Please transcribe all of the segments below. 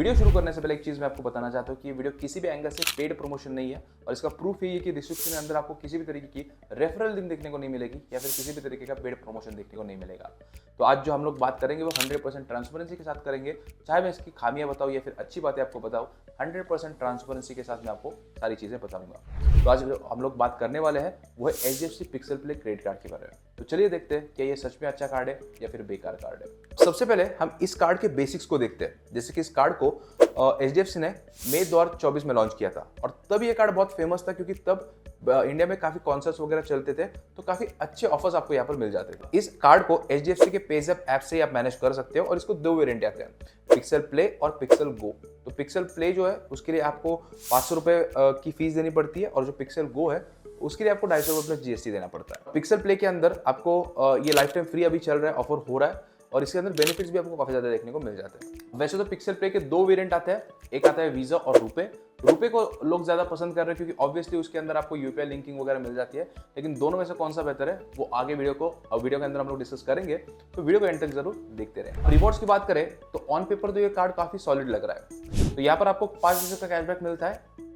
Video शुरू करने से पहले एक चीज़ मैं आपको बताना चाहता हूँ कि ये वीडियो किसी भी एंगल से पेड प्रमोशन नहीं है और इसका प्रूफ ये है कि डिस्क्रिप्शन के अंदर आपको किसी भी तरीके की रेफरल लिंक देखने को नहीं मिलेगी या फिर किसी भी तरीके का पेड प्रमोशन देखने को नहीं मिलेगा। तो आज जो हम लोग बात करेंगे वो 100% ट्रांसपेरेंसी के साथ करेंगे, चाहे मैं इसकी खामियां बताऊँ या फिर अच्छी बातें आपको बताऊँ, 100% ट्रांसपेरेंसी के साथ मैं आपको सारी चीज़ें बताऊंगा। तो आज जो हम लोग बात करने वाले हैं वो है HDFC pixel play credit card के बारे में। तो चलिए देखते हैं क्या ये सच में अच्छा कार्ड है या फिर बेकार कार्ड है। सबसे पहले हम इस कार्ड के बेसिक्स को देखते हैं। जैसे कि इस कार्ड को HDFC ने मई 2024 में लॉन्च किया था और तब ये कार्ड बहुत फेमस था क्योंकि तब इंडिया में काफी कॉन्सर्ट्स वगैरह चलते थे, तो काफी अच्छे ऑफर्स आपको यहाँ पर मिल जाते थे। इस कार्ड को HDFC के पेज़ैप ऐप से ही आप मैनेज कर सकते हो और इसको दो वेरिएंट आते हैं, पिक्सल प्ले और पिक्सल गो। तो पिक्सल प्ले जो है उसके लिए आपको 500 रुपए की फीस देनी पड़ती है और जो पिक्सल गो है उसके लिए आपको 250 रुपये प्लस GST देना पड़ता है। पिक्सल प्ले के अंदर आपको ये लाइफ टाइम फ्री अभी चल रहा है, ऑफर हो रहा है और इसके अंदर बेनिफिट्स भी आपको काफी ज्यादा देखने को मिल जाते हैं। वैसे तो पिक्सल प्ले के दो वेरिएंट आते हैं, एक आता है वीजा और रुपे। रुपे को लोग ज्यादा पसंद कर रहे हैं क्योंकि ऑब्वियसली उसके अंदर आपको UPI लिंकिंग वगैरह मिल जाती है, लेकिन दोनों में से कौन सा बेहतर है वो आगे वीडियो के अंदर हम लोग डिस्कस करेंगे, तो वीडियो को एंड तक जरूर देखते रहे। रिवॉर्ड्स की बात करें तो ऑन पेपर तो ये कार्ड काफी सॉलिड लग रहा है। तो यहाँ पर आपको 5% का कैशबैक मिलता है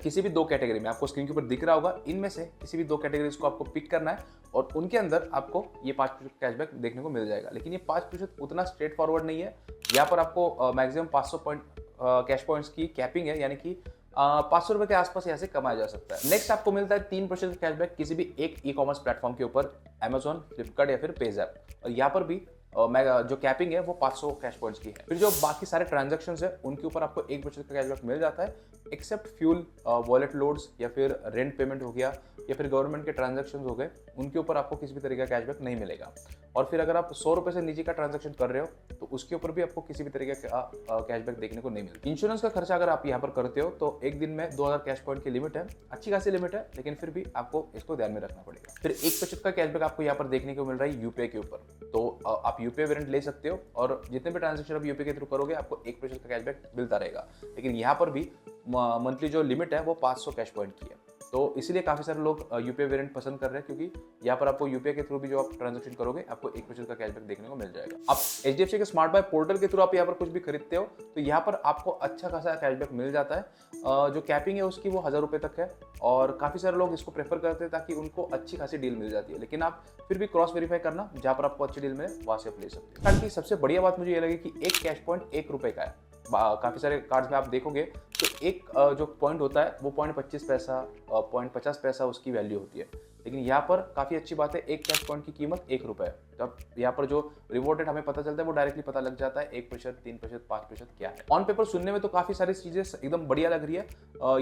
किसी भी दो कैटेगरी में, आपको स्क्रीन के ऊपर दिख रहा होगा, इनमें से किसी भी दो कैटेगरीज को आपको पिक करना है और उनके अंदर आपको ये 5% कैशबैक देखने को मिल जाएगा। लेकिन ये 5% उतना स्ट्रेट फॉरवर्ड नहीं है। यहाँ पर आपको मैक्सिमम 500 कैश पॉइंट्स की कैपिंग है, यानी कि 500 रुपए के आसपास यहाँ से कमाया जा सकता है। नेक्स्ट आपको मिलता है 3% कैशबैक किसी भी एक ई-कॉमर्स प्लेटफॉर्म के ऊपर, Amazon, फ्लिपकार्ट या फिर पेज़ैप, और यहाँ पर भी जो कैपिंग है वो 500 कैश पॉइंट्स की है। फिर जो बाकी सारे ट्रांजैक्शंस है उनके ऊपर आपको 1% का कैशबैक मिल जाता है, एक्सेप्ट फ्यूल, वॉलेट लोड्स या फिर रेंट पेमेंट हो गया या फिर गवर्नमेंट के ट्रांजैक्शंस हो गए, उनके ऊपर आपको किसी भी तरीके का कैशबैक नहीं मिलेगा। और फिर अगर आप 100 रुपये से नीचे का ट्रांजैक्शन कर रहे हो तो उसके ऊपर भी आपको किसी भी तरीके का कैशबैक देखने को नहीं मिलता। इंश्योरेंस का खर्चा अगर आप यहाँ पर करते हो तो एक दिन में 2000 कैश पॉइंट की लिमिट है, अच्छी खासी लिमिट है, लेकिन फिर भी आपको इसको ध्यान में रखना पड़ेगा। फिर 1% का कैशबैक आपको यहाँ पर देखने को मिल रहा है UPI के ऊपर, तो आप UPI वेरिएंट ले सकते हो और जितने भी ट्रांजैक्शन आप UPI के थ्रू करोगे आपको 1% का कैशबैक मिलता रहेगा। लेकिन यहाँ पर भी मंथली जो लिमिट है वो 500 कैश पॉइंट की है, तो इसीलिए काफी सारे लोग UPI वेरिएंट पसंद कर रहे हैं क्योंकि यहाँ पर आपको UPI के थ्रू भी जो आप ट्रांजैक्शन करोगे आपको 1% का कैशबैक देखने को मिल जाएगा। आप HDFC के स्मार्ट बाय पोर्टल के थ्रू आप यहाँ पर कुछ भी खरीदते हो तो यहाँ पर आपको अच्छा खासा कैशबैक मिल जाता है। जो कैपिंग है उसकी वो 1000 रुपये तक है और काफी सारे लोग इसको प्रेफर करते हैं ताकि उनको अच्छी खासी डील मिल जाती है, लेकिन आप फिर भी क्रॉस वेरीफाई करना, जहाँ पर आपको अच्छी डील मिले वहां से आप ले सकते हो। कार्ड की सबसे बढ़िया बात मुझे ये लगी कि एक कैश पॉइंट 1 रुपए का है। काफी सारे कार्ड्स में आप देखोगे तो एक जो पॉइंट होता है वो 0.25 पैसा, 0.50 पैसा उसकी वैल्यू होती है, लेकिन यहाँ पर काफी अच्छी बात है, एक कैश पॉइंट की कीमत 1 रुपए है। तब यहाँ पर जो रिवॉर्ड रेट हमें पता चलता है वो डायरेक्टली पता लग जाता है 1%, 3%, 5% क्या है। ऑन पेपर सुनने में तो काफी सारी चीजें एकदम बढ़िया लग रही है,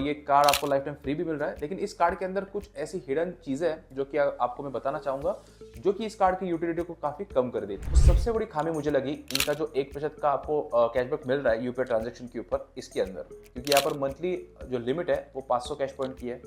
ये कार्ड आपको लाइफ टाइम फ्री भी मिल रहा है, लेकिन इस कार्ड के अंदर कुछ ऐसी हिडन चीजें हैं जो कि आपको मैं बताना चाहूंगा जो कि इस कार्ड की यूटिलिटी को काफी कम कर देती है। सबसे बड़ी खामी मुझे लगी इनका जो 1% का आपको कैशबैक मिल रहा है UPI ट्रांजेक्शन के ऊपर इसके अंदर, क्योंकि यहाँ पर मंथली जो लिमिट है वो 500 कैश पॉइंट की है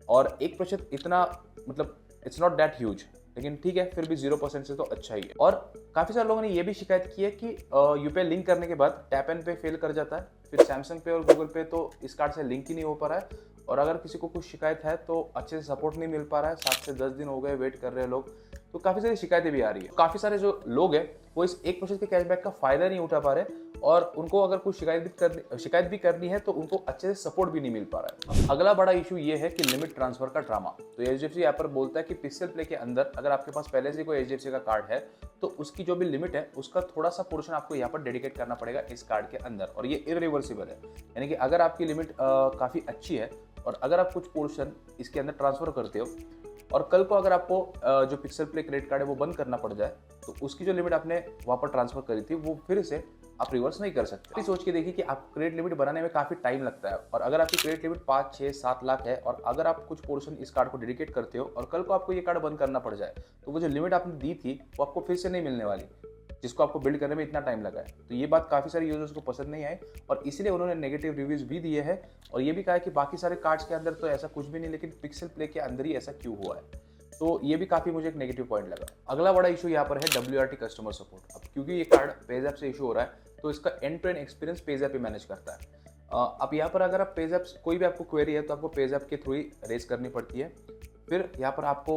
और 1% इतना मतलब इट्स नॉट दैट ह्यूज, लेकिन ठीक है फिर भी 0% से तो अच्छा ही है। और काफी सारे लोगों ने ये भी शिकायत की है कि UPI लिंक करने के बाद टैप एंड पे फेल कर जाता है, फिर सैमसंग पे और गूगल पे तो इस कार्ड से लिंक ही नहीं हो पा रहा है, और अगर किसी को कुछ शिकायत है तो अच्छे से सपोर्ट नहीं मिल पा रहा है, 7 से 10 दिन हो गए वेट कर रहे हैं लोग, तो काफी सारी शिकायतें भी आ रही है। काफी सारे जो लोग हैं वो इस 1% के कैशबैक का फायदा नहीं उठा पा रहे और उनको अगर कुछ शिकायत भी करनी है तो उनको अच्छे से सपोर्ट भी नहीं मिल पा रहा है। अगला बड़ा इशू ये है कि लिमिट ट्रांसफर का ड्रामा। तो HDFC यहाँ पर बोलता है कि पिक्सल प्ले के अंदर अगर आपके पास पहले से कोई HDFC का कार्ड है तो उसकी जो भी लिमिट है उसका थोड़ा सा पोर्शन आपको यहाँ पर डेडिकेट करना पड़ेगा इस कार्ड के अंदर, और ये इरिवर्सिबल है, यानी कि अगर आपकी लिमिट काफी अच्छी है और अगर आप कुछ पोर्शन इसके अंदर ट्रांसफर करते हो और कल को अगर आपको जो पिक्सल प्ले क्रेडिट कार्ड है वो बंद करना पड़ जाए तो उसकी जो लिमिट आपने वहां पर ट्रांसफर करी थी वो फिर से आप रिवर्स नहीं कर सकते। सोच के देखिए कि आपको क्रेडिट लिमिट बनाने में काफी टाइम लगता है और अगर आपकी क्रेडिट लिमिट 5, 6, 7 लाख है और अगर आप कुछ पोर्शन इस कार्ड को डेडिकेट करते हो और कल को आपको ये कार्ड बंद करना पड़ जाए तो वो जो लिमिट आपने दी थी वो आपको फिर से नहीं मिलने वाली, जिसको आपको बिल्ड करने में इतना टाइम लगा है। तो ये बात काफी सारे यूजर्स को पसंद नहीं आई और इसीलिए उन्होंने नेगेटिव रिव्यूज भी दिए हैं और ये भी कहा है कि बाकी सारे कार्ड्स के अंदर तो ऐसा कुछ भी नहीं, लेकिन पिक्सल प्ले के अंदर ही ऐसा क्यों हुआ है, तो ये भी काफी मुझे एक नेगेटिव पॉइंट लगा। अगला बड़ा इशू यहाँ पर है WRT कस्टमर सपोर्ट। अब क्योंकि ये कार्ड पेज़ैप से इशू हो रहा है तो इसका end to end experience PayZapp ही मैनेज करता है। अब यहाँ पर अगर आप पेज़ैप कोई भी आपको क्वेरी है तो आपको पेज़ैप के थ्रू ही रेज करनी पड़ती है। फिर यहाँ पर आपको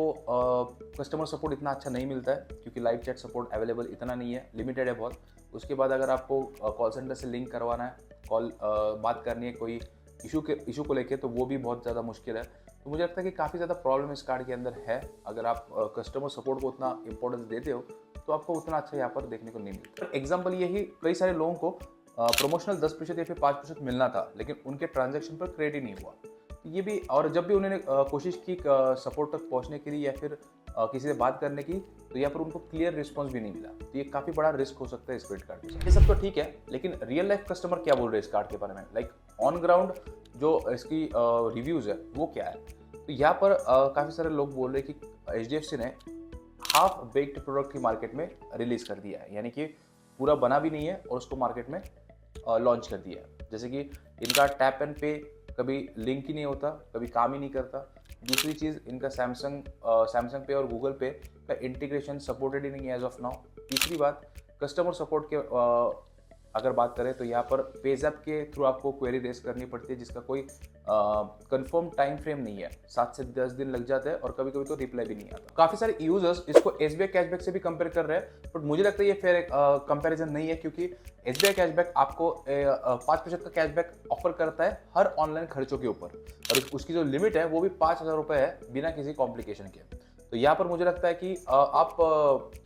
कस्टमर सपोर्ट इतना अच्छा नहीं मिलता है क्योंकि लाइव चैट सपोर्ट अवेलेबल इतना नहीं है, लिमिटेड है बहुत। उसके बाद अगर आपको कॉल सेंटर से लिंक करवाना है, कॉल बात करनी है कोई इशू को लेके, तो वो भी बहुत ज़्यादा मुश्किल है। तो मुझे लगता है कि काफ़ी ज़्यादा प्रॉब्लम इस कार्ड के अंदर है। अगर आप कस्टमर सपोर्ट को उतना इंपॉर्टेंस देते हो तो आपको उतना अच्छा यहाँ पर देखने को नहीं मिलता। एग्जाम्पल यही, कई सारे लोगों को प्रमोशनल 10% या फिर 5% मिलना था, लेकिन उनके ट्रांजैक्शन पर क्रेडिट ही नहीं हुआ। तो ये भी, और जब भी उन्होंने कोशिश की सपोर्ट तक पहुँचने के लिए या फिर किसी से बात करने की, तो यहाँ पर उनको क्लियर रिस्पॉन्स भी नहीं मिला। तो ये काफ़ी बड़ा रिस्क हो सकता है इस क्रेडिट कार्ड के साथ। ये सब तो ठीक है, लेकिन रियल लाइफ कस्टमर क्या बोल रहे हैं इस कार्ड के बारे में, लाइक ऑन ग्राउंड जो इसकी रिव्यूज़ है वो क्या है। तो यहाँ पर काफ़ी सारे लोग बोल रहे हैं कि HDFC ने हाफ बेक्ड प्रोडक्ट की मार्केट में रिलीज कर दिया है, यानी कि पूरा बना भी नहीं है और उसको मार्केट में लॉन्च कर दिया है। जैसे कि इनका टैप एंड पे कभी लिंक ही नहीं होता, कभी काम ही नहीं करता। दूसरी चीज़, इनका सैमसंग पे और गूगल पे का इंटीग्रेशन सपोर्टेड ही नहीं है एज ऑफ नाउ। तीसरी बात, कस्टमर सपोर्ट के अगर बात करें तो यहाँ पर पेजैप के थ्रू आपको क्वेरी रेस करनी पड़ती है, जिसका कोई कंफर्म टाइम फ्रेम नहीं है। 7 से 10 दिन लग जाते हैं और कभी कभी तो रिप्लाई भी नहीं आता। काफ़ी सारे यूजर्स इसको SBI कैशबैक से भी कंपेयर कर रहे हैं, बट मुझे लगता है ये फेयर कंपैरिजन नहीं है, क्योंकि SBI कैशबैक आपको 5% का कैशबैक ऑफर करता है हर ऑनलाइन खर्चों के ऊपर, और उसकी जो लिमिट है वो भी 5,000 रुपये है बिना किसी कॉम्प्लिकेशन के। तो यहाँ पर मुझे लगता है कि आप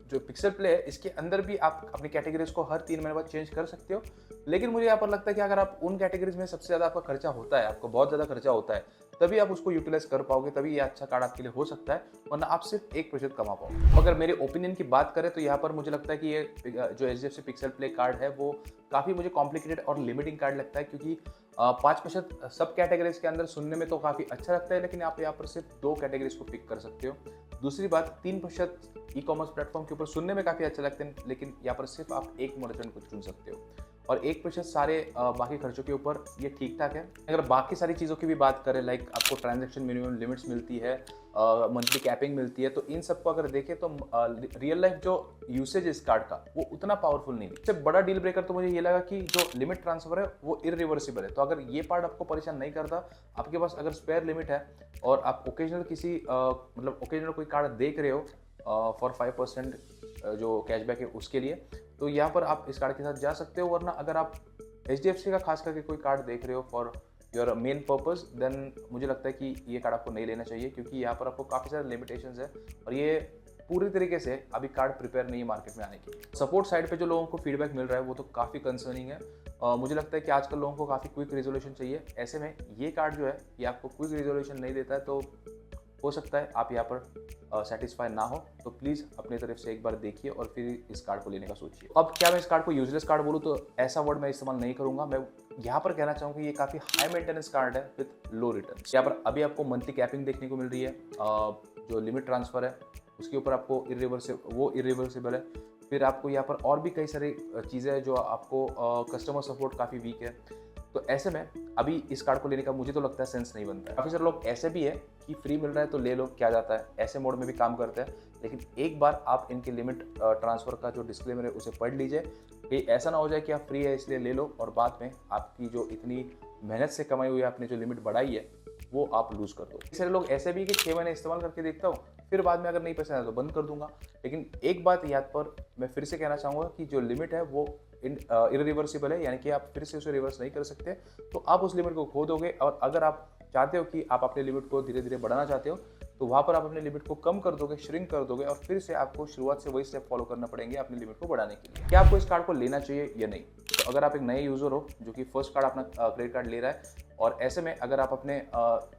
जो पिक्सल प्ले है इसके अंदर भी आप अपनी कैटेगरीज को हर 3 महीने बाद चेंज कर सकते हो। लेकिन मुझे यहाँ पर लगता है कि अगर आप उन कैटेगरीज में सबसे ज़्यादा आपका खर्चा होता है, आपको बहुत ज़्यादा खर्चा होता है, तभी आप उसको यूटिलाइज कर पाओगे, तभी ये अच्छा कार्ड आपके लिए हो सकता है, वरना आप सिर्फ 1% कमा पाओगे। अगर मेरे ओपिनियन की बात करें तो यहाँ पर मुझे लगता है कि ये जो HDFC पिक्सल प्ले कार्ड है वो काफ़ी मुझे कॉम्प्लिकेटेड और लिमिटिंग कार्ड लगता है, क्योंकि 5% सब कैटेगरीज के अंदर सुनने में तो काफ़ी अच्छा लगता है, लेकिन आप यहाँ पर सिर्फ 2 कैटेगरीज को पिक कर सकते हो। दूसरी बात, 3% ई-कॉमर्स प्लेटफॉर्म के ऊपर सुनने में काफ़ी अच्छा लगते हैं, लेकिन यहाँ पर सिर्फ आप एक मर्चेंट को चुन सकते हो, और 1% सारे बाकी खर्चों के ऊपर ये ठीक ठाक है। अगर बाकी सारी चीज़ों की भी बात करें, लाइक आपको ट्रांजैक्शन मिनिमम लिमिट्स मिलती है, मंथली कैपिंग मिलती है, तो इन सबको अगर देखें तो रियल लाइफ जो यूसेज इस कार्ड का वो उतना पावरफुल नहीं है। सबसे बड़ा डील ब्रेकर तो मुझे ये लगा कि जो लिमिट ट्रांसफर है वो इरिवर्सिबल है। तो अगर ये पार्ट आपको परेशान नहीं करता, आपके पास अगर स्पेयर लिमिट है और आप ओकेजनल ओकेजनल कोई कार्ड देख रहे हो फॉर 5% जो कैशबैक है उसके लिए, तो यहाँ पर आप इस कार्ड के साथ जा सकते हो। वरना अगर आप HDFC का खास करके कोई कार्ड देख रहे हो for your main purpose, then मुझे लगता है कि ये कार्ड आपको नहीं लेना चाहिए, क्योंकि यहाँ पर आपको काफ़ी सारे लिमिटेशंस है और ये पूरी तरीके से अभी कार्ड प्रिपेयर नहीं है मार्केट में आने के लिए। सपोर्ट साइड पे जो लोगों को फीडबैक मिल रहा है वो तो काफ़ी कंसर्निंग है। मुझे लगता है कि आजकल लोगों को काफ़ी क्विक रिजोल्यूशन चाहिए। ऐसे में ये कार्ड जो है ये आपको क्विक रिजोल्यूशन नहीं देता है, तो हो सकता है आप यहाँ पर सेटिस्फाई ना हो। तो प्लीज़ अपनी तरफ से एक बार देखिए और फिर इस कार्ड को लेने का सोचिए। अब क्या मैं इस कार्ड को यूजलेस कार्ड बोलूँ तो ऐसा वर्ड मैं इस्तेमाल नहीं करूँगा। मैं यहाँ पर कहना चाहूँगा ये काफ़ी हाई मेंटेनेंस कार्ड है विथ लो रिटर्न। यहाँ पर अभी आपको मंथली कैपिंग देखने को मिल रही है, जो लिमिट ट्रांसफ़र है उसके ऊपर आपको इरिवर्सिबल है। फिर आपको यहाँ पर और भी कई सारी चीज़ें हैं जो आपको कस्टमर सपोर्ट काफ़ी वीक है। तो ऐसे में अभी इस कार्ड को लेने का मुझे तो लगता है सेंस नहीं बनता है। काफ़ी सारे लोग ऐसे भी है कि फ्री मिल रहा है तो ले लो, क्या जाता है, ऐसे मोड में भी काम करते हैं। लेकिन एक बार आप इनके लिमिट ट्रांसफ़र का जो डिस्क्लेमर है उसे पढ़ लीजिए, कि ऐसा ना हो जाए कि आप फ्री है इसलिए ले लो और बाद में आपकी जो इतनी मेहनत से कमाई हुई आपने जो लिमिट बढ़ाई है वो आप लूज़ कर दो। सारे लोग ऐसे भी कि 6 महीने इस्तेमाल करके देखता हूँ, फिर बाद में अगर नहीं पसंद आया तो बंद कर दूंगा। लेकिन एक बात याद पर मैं फिर से कहना चाहूँगा कि जो लिमिट है वो इरिवर्सिबल है, यानी कि आप फिर से उसे रिवर्स नहीं कर सकते। तो आप उस लिमिट को खो दोगे, और अगर आप चाहते हो कि आप अपने लिमिट को धीरे धीरे बढ़ाना चाहते हो तो वहाँ पर आप अपने लिमिट को कम कर दोगे, श्रिंक कर दोगे, और फिर से आपको शुरुआत से वही स्टेप फॉलो करना पड़ेंगे अपनी लिमिट को बढ़ाने के लिए। क्या आपको इस कार्ड को लेना चाहिए या नहीं? तो अगर आप एक नए यूज़र हो जो कि फर्स्ट कार्ड अपना क्रेडिट कार्ड ले रहा है, और ऐसे में अगर आप अपने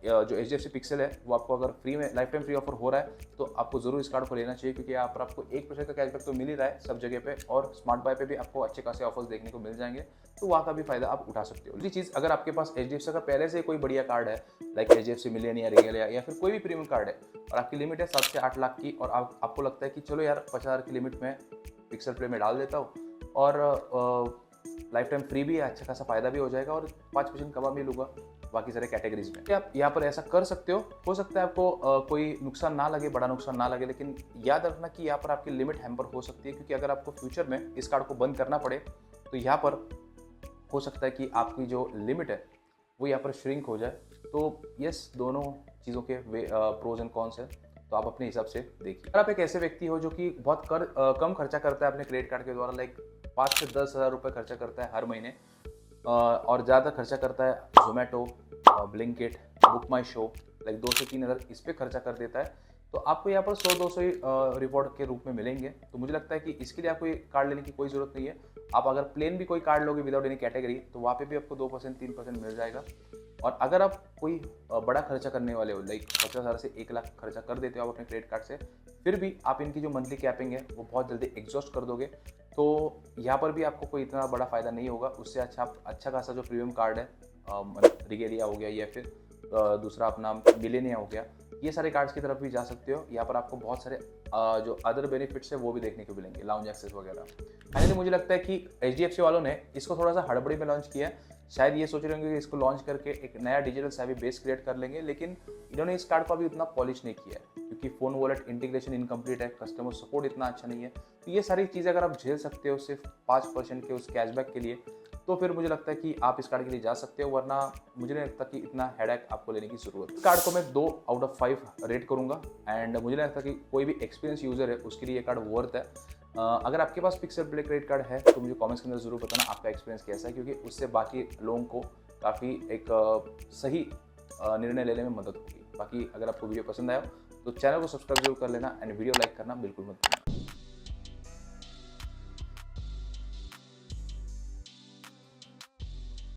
जो HDFC पिक्सल है वो आपको अगर फ्री में लाइफ टाइम फ्री ऑफर हो रहा है तो आपको जरूर इस कार्ड को लेना चाहिए, क्योंकि यहाँ पर आपको 1% का कैशबैक तो मिल ही रहा है सब जगह पे, और स्मार्ट बाय पे भी आपको अच्छे खासे ऑफर्स देखने को मिल जाएंगे, तो वहाँ का भी फायदा आप उठा सकते हो। दूसरी चीज़, अगर आपके पास HDFC का पहले से कोई बढ़िया कार्ड है, लाइक HDFC मिलियनियर या फिर कोई भी प्रीमियम कार्ड है, और आपकी लिमिट है 7 से 8 लाख की, और आपको लगता है कि चलो यार 50,000 की लिमिट में पिक्सल प्ले में डाल देता हूँ और लाइफ टाइम फ्री भी है, अच्छा खासा फायदा भी हो जाएगा और 5% कमा भी लूँगा बाकी सारे कैटेगरीज में। आप यहाँ पर ऐसा कर सकते हो सकता है आपको कोई नुकसान ना लगे, बड़ा नुकसान ना लगे, लेकिन याद रखना कि यहाँ पर आपकी लिमिट हैम्पर हो सकती है, क्योंकि अगर आपको फ्यूचर में इस कार्ड को बंद करना पड़े तो यहाँ पर हो सकता है कि आपकी जो लिमिट है वो यहाँ पर श्रिंक हो जाए। तो यस, दोनों चीज़ों के प्रोज एंड कॉन्स है, तो आप अपने हिसाब से देखिए। अगर आप एक ऐसे व्यक्ति हो जो कि बहुत कम खर्चा करता है अपने क्रेडिट कार्ड के द्वारा, लाइक 5 से 10 हज़ार रुपये खर्चा करता है हर महीने, और ज़्यादा खर्चा करता है जोमेटो, ब्लिंकिट, बुक माई शो, लाइक 2 से 3 हज़ार इस पर खर्चा कर देता है, तो आपको यहाँ पर 100-200 ही रिवॉर्ड के रूप में मिलेंगे। तो मुझे लगता है कि इसके लिए आपको ये कार्ड लेने की कोई ज़रूरत नहीं है। आप अगर प्लेन भी कोई कार्ड लोगे विदाउट एनी कैटेगरी, तो वहाँ पे भी आपको 2% 3% मिल जाएगा। और अगर आप कोई बड़ा खर्चा करने वाले हो, लाइक 50,000 से 1 लाख खर्चा कर देते हो आप अपने क्रेडिट कार्ड से, फिर भी आप इनकी जो मंथली कैपिंग है वो बहुत जल्दी एग्जॉस्ट कर दोगे, तो यहाँ पर भी आपको कोई इतना बड़ा फ़ायदा नहीं होगा। उससे अच्छा आप अच्छा खासा जो प्रीमियम कार्ड है, रिगेलिया हो गया या फिर दूसरा अपना मिलेनिया हो गया, ये सारे कार्ड्स की तरफ भी जा सकते हो। यहाँ पर आपको बहुत सारे जो अदर बेनिफिट्स है वो भी देखने को मिलेंगे, लाउंज एक्सेस वगैरह। फाइनली मुझे लगता है कि HDFC वालों ने इसको थोड़ा सा हड़बड़ी में लॉन्च किया है। शायद ये सोच रहे होंगे कि इसको लॉन्च करके एक नया डिजिटल सेवी बेस क्रिएट कर लेंगे, लेकिन इन्होंने इस कार्ड को अभी उतना पॉलिश नहीं किया है क्योंकि फ़ोन वॉलेट इंटीग्रेशन इनकम्प्लीट है, कस्टमर सपोर्ट इतना अच्छा नहीं है। तो ये सारी चीज़ें अगर आप झेल सकते हो सिर्फ 5% के उस कैशबैक के लिए, तो फिर मुझे लगता है कि आप इस कार्ड के लिए जा सकते हो, वरना मुझे नहीं लगता कि इतना हेडेक आपको लेने की ज़रूरत है। इस कार्ड को मैं 2 आउट ऑफ 5 रेट करूँगा एंड मुझे नहीं लगता कि कोई भी एक्सपीरियंस यूज़र है उसके लिए ये कार्ड वर्थ है। अगर आपके पास पिक्सल प्ले क्रेडिट कार्ड है तो मुझे कमेंट्स के अंदर ज़रूर बताना आपका एक्सपीरियंस कैसा है, क्योंकि उससे बाकी लोगों को काफ़ी एक सही निर्णय लेने में मदद होगी। बाकी अगर आपको वीडियो पसंद आया तो चैनल को सब्सक्राइब जरूर कर लेना एंड वीडियो लाइक करना बिल्कुल मत भूलना।